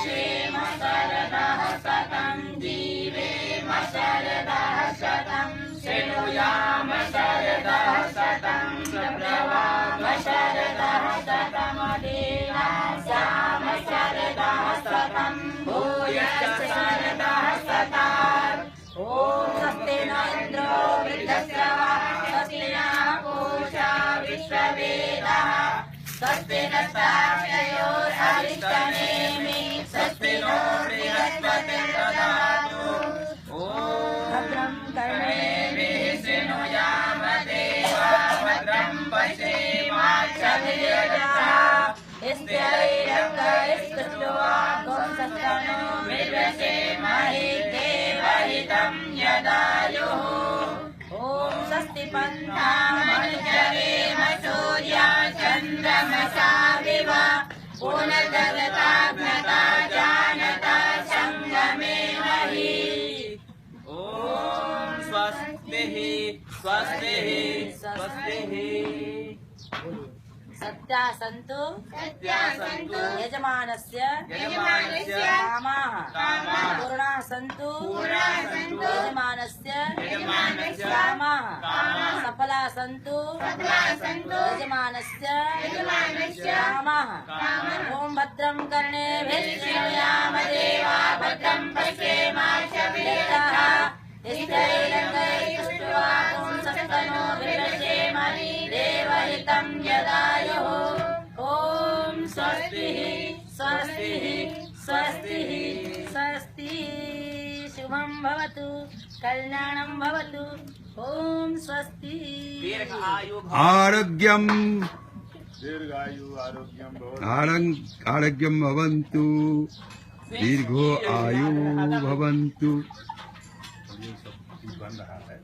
विश्वेम शरदः शतं जीवेम शरदः शतं शृणुयाम शरदः शतं प्रब्रवाम शरदः शतं देवास्याम शरदः शतं भूयश्च शरदः शतात्। ॐ स्वस्ति न इन्द्रो वृद्धश्रवः स्वस्ति नः पूषा विश्ववेदाः स्वस्ति नस्ताक्षयो अरिष्टनेमि स्वस्ति नो बृहस्पतिर्दधातु। ॐ भद्रं कर्णेभिः शृणुयाम देवाः भद्रं पश्येमाक्षभिर्यजत्राः स्थिरैरङ्गैस्तुष्ट्वागुंसस्तनो विद्महे देवहितं यदायुः। ॐ स्वस्ति पन्थामनुचरेम सूर्या चन्द्रमसा विवा पुनर्जगताज्ञता जानता संगमे महि। ॐ स्वस्तिः स्वस्तिः स्वस्तिः। सत्यासन्तु यजमानस्य कामाः पूर्णाः सन्तु यजमानस्य कामाः सफलाः सन्तु यजमानस्य कामाः। ॐ भद्रं कर्णेभिः शृणुयाम देवाः भद्रं पश्येमाक्षभिर्यजत्राः स्थिरैरङ्गैस्तुष्ट्वागुंसस्तनो विद्महे देवहितं यदायुः। ॐ स्वस्तिः स्वस्तिः स्वस्तिः स्वस्तिः। शुभं भवतु कल्याणं भवतु। ॐ स्वस्ति। आरोग्यं दीर्घायु आरोग्यं भवन्तु दीर्घो आयु भवन्तु। बन रहा है।